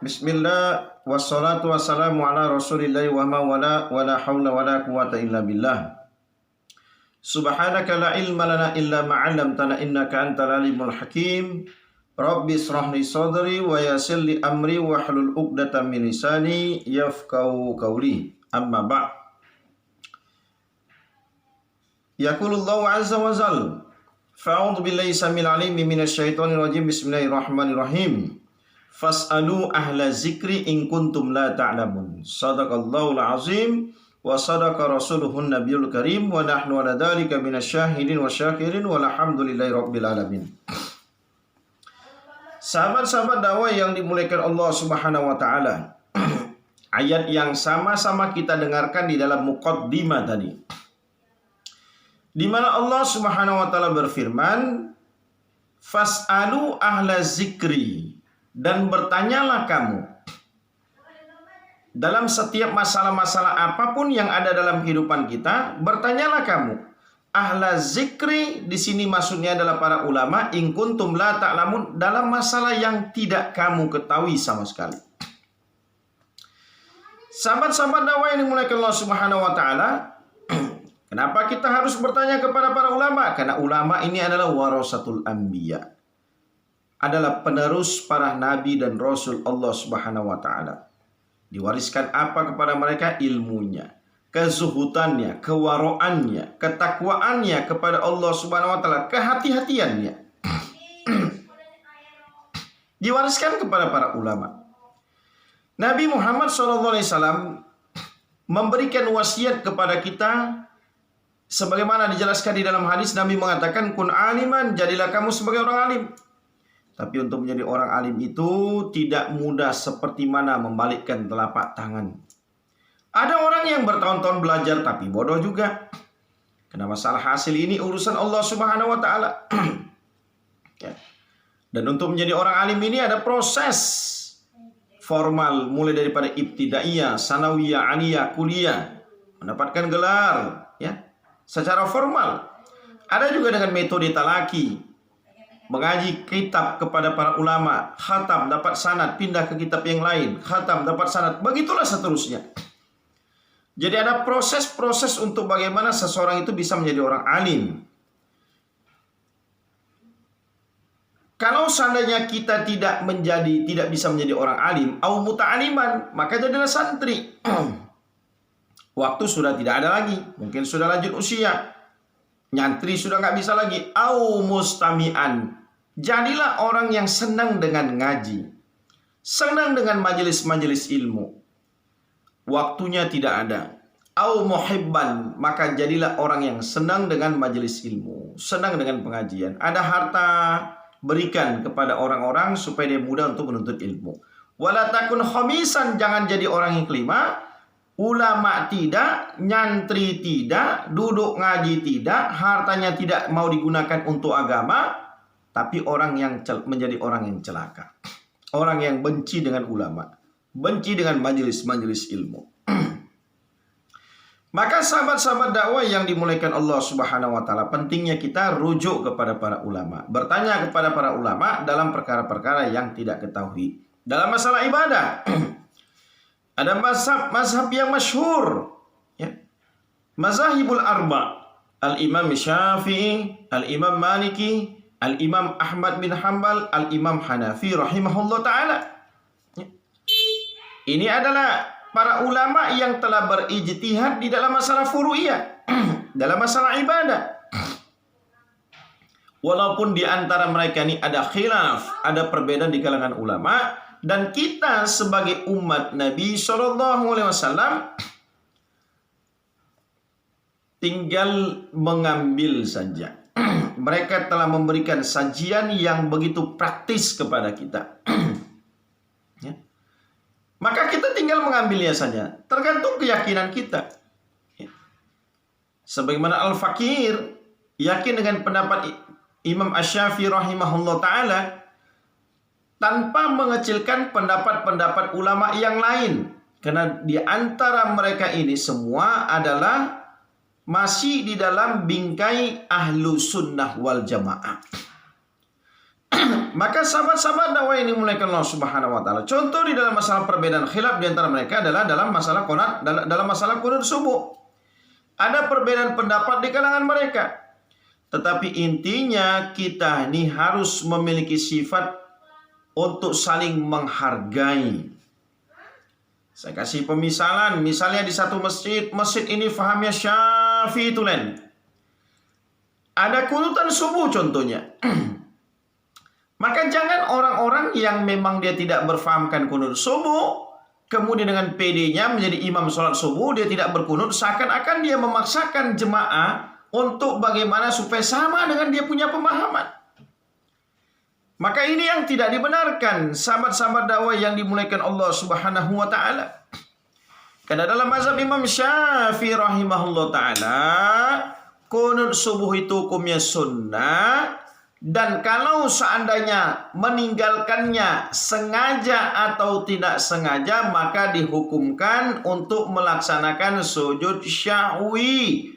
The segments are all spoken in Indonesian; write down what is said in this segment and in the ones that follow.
Bismillah wassalatu wassalamu ala Rasulillah wa ma wala haula wala quwata illa billah. Subhanaka la ilma lana illa ma 'allamtana innaka antal alimul hakim. Rabbi israh li sadri wa yassir li amri wa hlul 'uqdatam min lisani yafqahu qawli. Amma ba'd. Yaqulullahu 'azza wa jalla. Fa'udzu billahi samil alim minasy syaithanir rajim. Bismillahirrahmanirrahim. Fas'alu ahla zikri in kuntum la ta'lamun. Shadaqallahul azim wa sadaqa rasuluhun nabiyul karim wa nahnu ala dzalika minasyahidin wa syakirin walhamdulillahi rabbil alamin. Sahabat-sahabat dakwah yang dimuliakan Allah Subhanahu wa taala. Ayat yang sama-sama kita dengarkan di dalam muqaddimah tadi. Di mana Allah Subhanahu wa taala berfirman, "Fas'alu ahla zikri." Dan bertanyalah kamu dalam setiap masalah-masalah apapun yang ada dalam kehidupan kita, bertanyalah kamu. Ahla zikri di sini maksudnya adalah para ulama, in kuntum la ta'lamun, dalam masalah yang tidak kamu ketahui sama sekali. Sahabat-sahabat dakwah yang dimuliakan Allah Subhanahu wa taala, kenapa kita harus bertanya kepada para ulama? Karena ulama ini adalah warasatul anbiya, adalah penerus para nabi dan rasul Allah Subhanahu wa taala. Diwariskan apa kepada mereka? Ilmunya, kezuhudannya, kewaroannya, ketakwaannya kepada Allah Subhanahu wa taala, kehati-hatiannya. Diwariskan kepada para ulama. Nabi Muhammad SAW memberikan wasiat kepada kita sebagaimana dijelaskan di dalam hadis. Nabi mengatakan, kun aliman, jadilah kamu sebagai orang alim. Tapi untuk menjadi orang alim itu tidak mudah seperti mana membalikkan telapak tangan. Ada orang yang bertahun-tahun belajar tapi bodoh juga. Karena masalah hasil ini urusan Allah Subhanahu wa taala. Ya. Dan untuk menjadi orang alim ini ada proses formal, mulai daripada ibtidaiyah, sanawiyah, aliyah, kuliah, mendapatkan gelar, ya, secara formal. Ada juga dengan metode talaki, mengaji kitab kepada para ulama, khatam dapat sanad, pindah ke kitab yang lain, khatam dapat sanad, begitulah seterusnya. Jadi ada proses-proses untuk bagaimana seseorang itu bisa menjadi orang alim. Kalau seandainya kita tidak bisa menjadi orang alim, au muta'aliman, maka jadilah santri. Waktu sudah tidak ada lagi, mungkin sudah lanjut usia, nyantri sudah nggak bisa lagi, au mustami'an, jadilah orang yang senang dengan ngaji, senang dengan majelis-majelis ilmu. Waktunya tidak ada. Au muhibban, maka jadilah orang yang senang dengan majelis ilmu, senang dengan pengajian. Ada harta, berikan kepada orang-orang supaya dia mudah untuk menuntut ilmu. Wala takun khamisan, jangan jadi orang yang kelima. Ulama tidak, nyantri tidak, duduk ngaji tidak, hartanya tidak mau digunakan untuk agama, tapi orang yang menjadi orang yang celaka. Orang yang benci dengan ulama, benci dengan majelis-majelis ilmu. Maka sahabat-sahabat dakwah yang dimuliakan Allah Subhanahu wa taala, pentingnya kita rujuk kepada para ulama, bertanya kepada para ulama dalam perkara-perkara yang tidak ketahui. Dalam masalah ibadah, ada mazhab yang masyhur, ya. Mazahibul arba, Al-Imam Syafi'i, Al-Imam Maliki, Al-Imam Ahmad bin Hanbal, Al-Imam Hanafi rahimahullah ta'ala. Ini adalah para ulama yang telah berijtihad di dalam masalah furu'iyah, dalam masalah ibadah. Walaupun di antara mereka ini ada khilaf, ada perbedaan di kalangan ulama, dan kita sebagai umat Nabi SAW tinggal mengambil saja. Mereka telah memberikan sajian yang begitu praktis kepada kita. Ya. Maka kita tinggal mengambilnya saja, tergantung keyakinan kita. Ya. Sebagaimana Al-Fakir yakin dengan pendapat Imam Asy-Syafi'i rahimahullah ta'ala, tanpa mengecilkan pendapat-pendapat ulama yang lain. Karena di antara mereka ini semua adalah masih di dalam bingkai ahlu sunnah wal jamaah. Maka sahabat-sahabat dakwah ini dimuliakan Allah Subhanahu wa taala. Contoh di dalam masalah perbedaan khilaf di antara mereka adalah dalam masalah qunut subuh. Ada perbedaan pendapat di kalangan mereka. Tetapi intinya kita ini harus memiliki sifat untuk saling menghargai. Saya kasih pemisalan, misalnya di satu masjid ini fahamnya Syafi'i tulen. Ada kunutan subuh contohnya. Maka jangan orang-orang yang memang dia tidak berfahamkan kunut subuh, kemudian dengan PD-nya menjadi imam sholat subuh, dia tidak berkunut, seakan-akan dia memaksakan jemaah untuk bagaimana supaya sama dengan dia punya pemahaman. Maka ini yang tidak dibenarkan, sahabat-sahabat dakwah yang dimuliakan Allah Subhanahu wa taala. Karena dalam mazhab Imam Syafi'i rahimahullah taala, kunut subuh itu hukumnya sunnah. Dan kalau seandainya meninggalkannya sengaja atau tidak sengaja, maka dihukumkan untuk melaksanakan sujud syahwi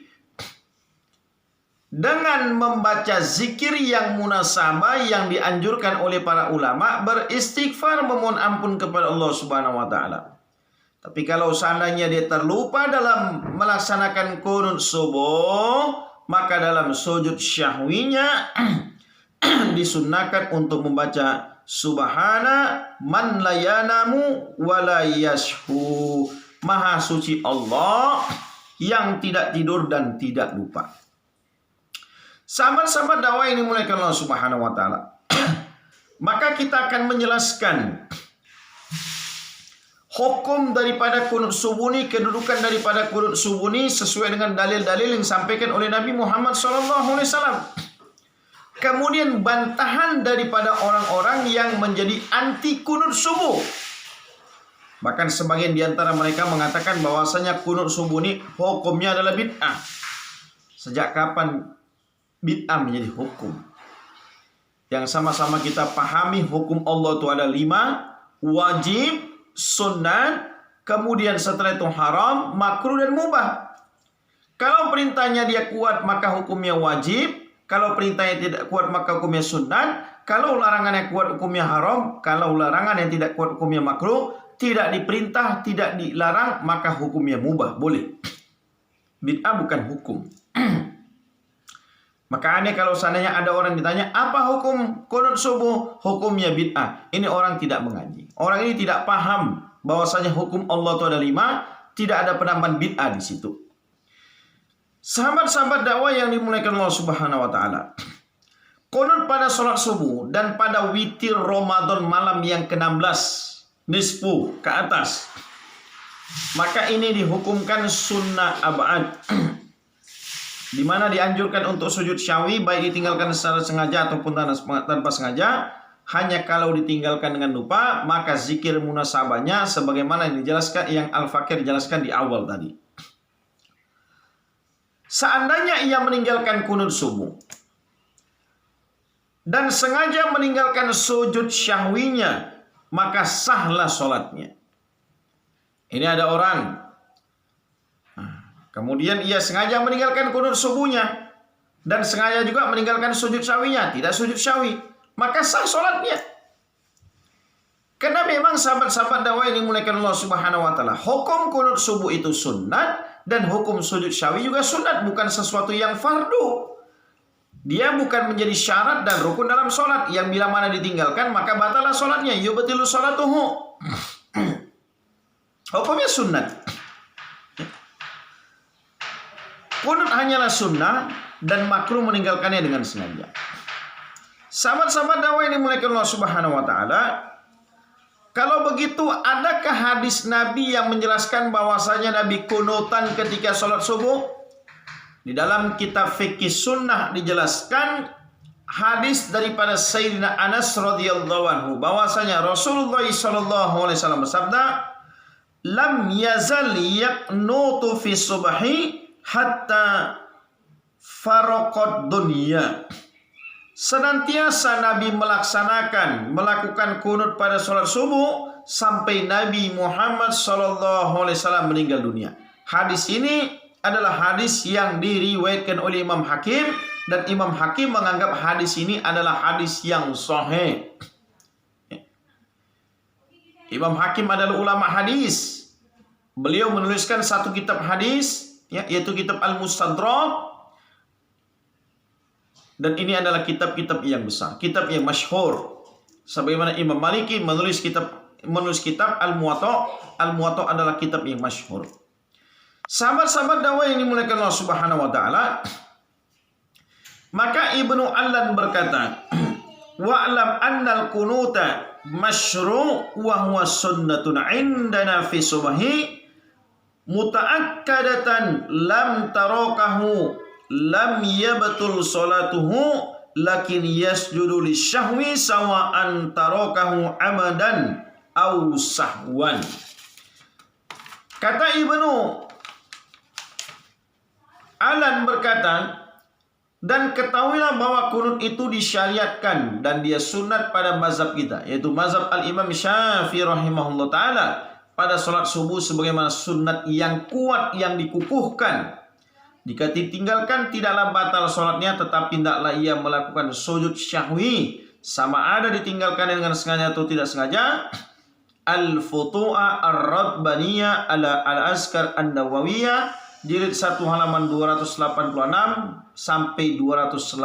dengan membaca zikir yang munasabah yang dianjurkan oleh para ulama, beristighfar memohon ampun kepada Allah Subhanahu wa taala. Tapi kalau seandainya dia terlupa dalam melaksanakan qunut subuh, maka dalam sujud syahwinya disunnahkan untuk membaca subhana man la yanamu wa la yashhu. Maha suci Allah yang tidak tidur dan tidak lupa. Sahabat-sahabat dakwah ini dimuliakan Allah Subhanahu wa taala. Maka kita akan menjelaskan hukum daripada kunut subuh ini, kedudukan daripada kunut subuh ini sesuai dengan dalil-dalil yang disampaikan oleh Nabi Muhammad SAW. Kemudian bantahan daripada orang-orang yang menjadi anti kunut subuh. Bahkan sebagian di antara mereka mengatakan bahwasanya kunut subuh ini hukumnya adalah bid'ah. Sejak kapan bid'ah menjadi hukum? Yang sama-sama kita pahami hukum Allah itu ada 5, wajib, sunnah, kemudian setelah itu haram, makruh dan mubah. Kalau perintahnya dia kuat maka hukumnya wajib. Kalau perintahnya tidak kuat maka hukumnya sunnah. Kalau larangannya kuat hukumnya haram. Kalau larangan yang tidak kuat hukumnya makruh. Tidak diperintah, tidak dilarang, maka hukumnya mubah, boleh. Bid'ah bukan hukum. Maka aneh kalau seandainya ada orang ditanya, apa hukum kunut subuh? Hukumnya bid'ah. Ini orang tidak mengaji. Orang ini tidak paham bahwasanya hukum Allah itu ada 5. Tidak ada penambahan bid'ah di situ. Sahabat-sahabat dakwah yang dimuliakan Allah Subhanahu wa taala. Kunut pada salat subuh dan pada witir Ramadan malam yang ke-16 nisfu ke atas. Maka ini dihukumkan sunnah abad. Di mana dianjurkan untuk sujud syahwi baik ditinggalkan secara sengaja ataupun tanpa sengaja. Hanya kalau ditinggalkan dengan lupa, maka zikir munasabahnya sebagaimana yang dijelaskan, yang Al-Fakir jelaskan di awal tadi. Seandainya ia meninggalkan kunut subuh dan sengaja meninggalkan sujud syahwinya, maka sahlah sholatnya. Ini ada orang, kemudian ia sengaja meninggalkan kunut subuhnya dan sengaja juga meninggalkan sujud syahwinya, tidak sujud syahwi, maka sah sholatnya. Karena memang sahabat-sahabat dakwah yang dimuliakan Allah Subhanahu wa taala, hukum kunut subuh itu sunat. Dan hukum sujud syahwi juga sunat, bukan sesuatu yang fardu. Dia bukan menjadi syarat dan rukun dalam sholat. Yang bila mana ditinggalkan, maka batalah sholatnya. Yubtilu sholatuhu. Hukumnya sunat. Kunut hanyalah sunnah dan makruh meninggalkannya dengan sengaja. Sahabat-sahabat dakwah ini dimuliakan Allah Subhanahu wa taala. Kalau begitu, adakah hadis Nabi yang menjelaskan bahwasanya Nabi kunutan ketika sholat subuh? Di dalam kitab fikih sunnah dijelaskan hadis daripada Sayyidina Anas radhiyallahu anhu bahwasanya Rasulullah sallallahu alaihi wasallam bersabda, "Lam yazal yaqnutu fi subhi hatta faraqad dunya." Senantiasa Nabi melakukan kunut pada sholat subuh sampai Nabi Muhammad SAW meninggal dunia. Hadis ini adalah hadis yang diriwayatkan oleh Imam Hakim Dan Imam Hakim menganggap hadis ini adalah hadis yang sahih. Imam Hakim adalah ulama hadis. Beliau menuliskan satu kitab hadis, yaitu kitab Al-Mustadrak. Dan ini adalah kitab-kitab yang besar, kitab yang masyhur. Sebagaimana Imam Maliki menulis kitab Al-Muwatta. Al-Muwatta adalah kitab yang masyhur. Sahabat-sahabat dakwah yang dimuliakan Allah Subhanahu wa taala, maka Ibnu Allan berkata, wa'lam annal kunuta masyru' wa huwa sunnatun 'indana fi subhi muta'akkadatan lam tarakahu lam yabtul salatuhu lakin yasjudu lisyahwi sawa'an tarakahu amadan aw sahwan. Kata Ibnu Allan berkata, dan ketahuilah bahwa kunut itu disyariatkan dan dia sunat pada mazhab kita, yaitu mazhab Al-Imam Syafi'i rahimahullah ta'ala, pada sholat subuh sebagaimana sunat yang kuat yang dikukuhkan. Jika ditinggalkan tidaklah batal sholatnya, tetapi tidaklah ia melakukan sujud syahwi, sama ada ditinggalkan dengan sengaja atau tidak sengaja. Al-Futu'a Ar-Rabbaniyah Al-Azkar An-Nawawiyah jilid 1 halaman 286 sampai 287.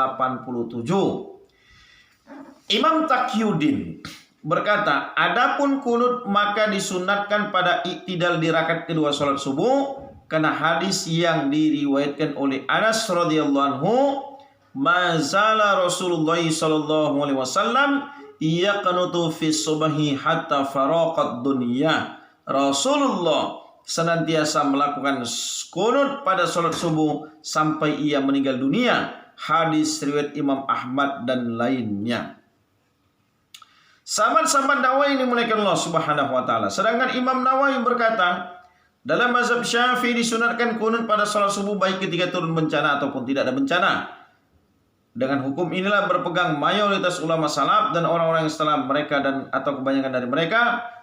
Imam Taqiyuddin berkata, adapun kunut maka disunatkan pada iktidal di rakaat kedua salat subuh, karena hadis yang diriwayatkan oleh Anas radhiyallahu anhu, mazala Rasulullah sallallahu alaihi wasallam yaqnutu fi subhi hatta faraqat dunya. Rasulullah senantiasa melakukan kunut pada salat subuh sampai ia meninggal dunia. Hadis riwayat Imam Ahmad dan lainnya. Sahabat-sahabat dakwah ini dimuliakan Allah Subhanahu wa taala. Sedangkan Imam Nawawi berkata, dalam mazhab Syafi'i disunatkan kunut pada salat subuh baik ketika turun bencana ataupun tidak ada bencana. Dengan hukum inilah berpegang mayoritas ulama salaf dan orang-orang yang setelah mereka dan atau kebanyakan dari mereka.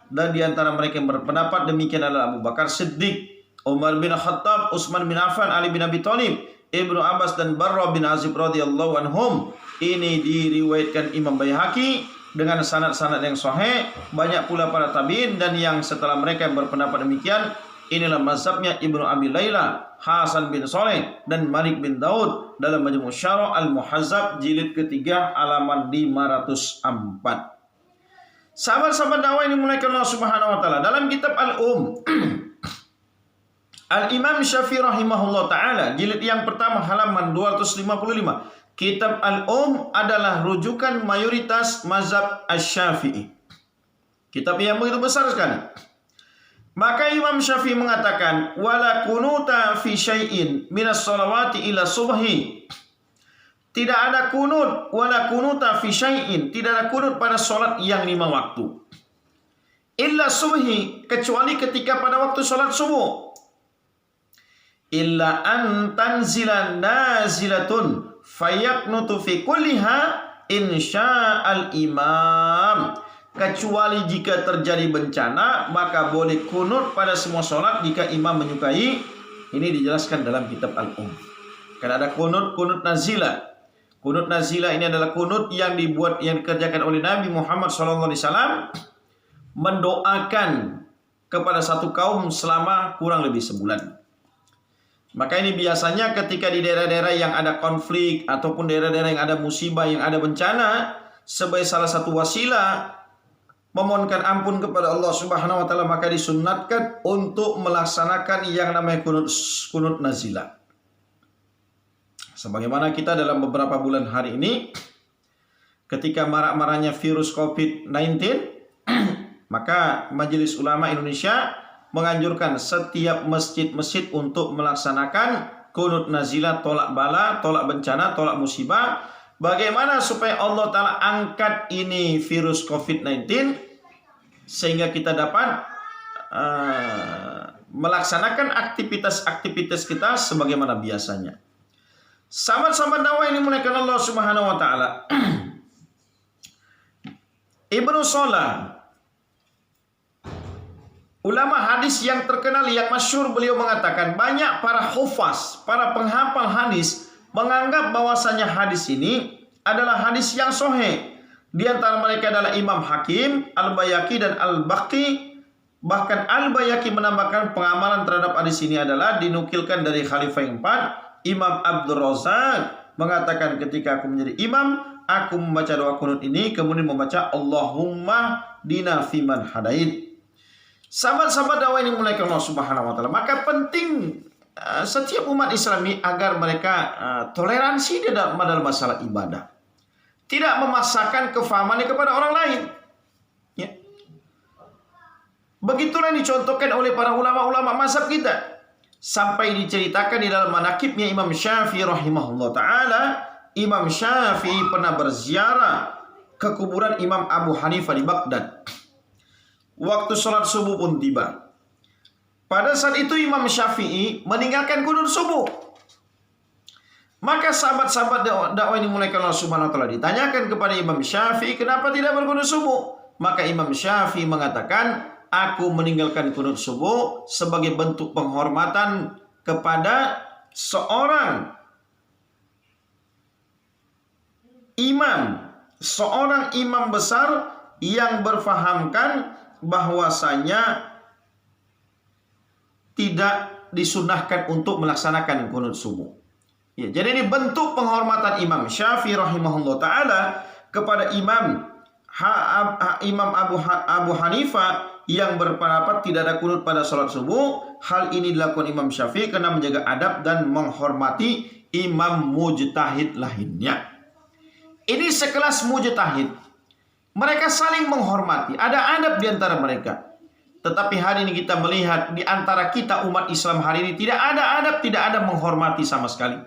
Dan di antara mereka yang berpendapat demikian adalah Abu Bakar Siddiq, Umar bin Khattab, Utsman bin Affan, Ali bin Abi Thalib, Ibnu Abbas dan Barra bin Azib radhiyallahu anhum. Ini diriwayatkan Imam Baihaqi dengan sanad-sanad yang sahih. Banyak pula para tabi'in dan yang setelah mereka yang berpendapat demikian. Inilah mazhabnya Ibnu Abi Layla, Hasan bin Saleh dan Malik bin Daud dalam Majmu' Syara' Al-Muhazzab jilid ketiga halaman 504. Sahabat-sahabat dakwah ini dimuliakan Allah Subhanahu wa taala, dalam kitab Al-Imam Syafi'i rahimahullah taala jilid yang pertama halaman 255. Kitab adalah rujukan mayoritas mazhab Asy-Syafi'i. Kitab yang begitu besar sekali. Maka Imam Syafi'i mengatakan, wala kunuta fi syai'in minas shalawati ila subhi. Tidak ada kunut, wala kunuta fi syai'in, tidak ada kunut pada salat yang 5 waktu. Illa subhi, kecuali ketika pada waktu salat subuh. Illa an tanzila nazilatun fayaqnutu fi kulliha insya'al imam. Kecuali jika terjadi bencana, maka boleh kunut pada semua salat jika imam menyukai. Ini dijelaskan dalam kitab Karena ada kunut nazilah. Kunut nazilah ini adalah kunut yang dikerjakan oleh Nabi Muhammad SAW mendoakan kepada satu kaum selama kurang lebih sebulan. Maka ini biasanya ketika di daerah-daerah yang ada konflik ataupun daerah-daerah yang ada musibah, yang ada bencana, sebagai salah satu wasilah memohonkan ampun kepada Allah Subhanahu wa taala, maka disunnatkan untuk melaksanakan yang namanya kunut nazilah. Sebagaimana kita dalam beberapa bulan hari ini, ketika marak-maraknya virus COVID-19, maka Majelis Ulama Indonesia menganjurkan setiap masjid-masjid untuk melaksanakan kunut nazilah, tolak bala, tolak bencana, tolak musibah. Bagaimana supaya Allah Ta'ala angkat ini virus COVID-19 sehingga kita dapat melaksanakan aktivitas-aktivitas kita sebagaimana biasanya. Sahabat-sahabat dakwah ini dimuliakan Allah Subhanahu wa taala. Ibnu Salah, ulama hadis yang terkenal yang masyhur, beliau mengatakan banyak para hufaz, para penghafal hadis menganggap bahwasanya hadis ini adalah hadis yang sahih. Di antara mereka adalah Imam Hakim, Al-Baihaqi dan Al-Baqi. Bahkan Al-Baihaqi menambahkan pengamalan terhadap hadis ini adalah dinukilkan dari Khalifah yang 4, Imam Abdul Razak mengatakan ketika aku menjadi imam, aku membaca doa kunut ini kemudian membaca Allahumma dina fiman hadait. Sahabat-sahabat dakwah ini mulai Allah Subhanahu wa taala. Maka penting setiap umat Islami agar mereka toleransi dalam masalah ibadah. Tidak memaksakan kefahamannya kepada orang lain. Ya. Begitulah dicontohkan oleh para ulama-ulama mazhab kita. Sampai diceritakan di dalam manaqibnya Imam Syafi'i rahimahullah ta'ala. Imam Syafi'i pernah berziarah ke kuburan Imam Abu Hanifah di Baghdad. Waktu sholat subuh pun tiba. Pada saat itu Imam Syafi'i meninggalkan kunut subuh. Maka sahabat-sahabat dakwah ini mulai Allah Subhanahu wa taala ditanyakan kepada Imam Syafi'i, kenapa tidak berkunut subuh? Maka Imam Syafi'i mengatakan, aku meninggalkan kunut subuh sebagai bentuk penghormatan kepada seorang imam besar yang berfahamkan bahwasanya tidak disunahkan untuk melaksanakan kunut subuh. Ya, jadi ini bentuk penghormatan Imam Syafi'i rahimahullah ta'ala kepada Imam Abu Hanifah yang berpendapat tidak ada kunut pada sholat subuh. Hal ini dilakukan Imam Syafi'i karena menjaga adab dan menghormati imam mujtahid lainnya. Ini sekelas mujtahid. Mereka saling menghormati. Ada adab di antara mereka. Tetapi hari ini kita melihat di antara kita umat Islam hari ini tidak ada adab, tidak ada menghormati sama sekali.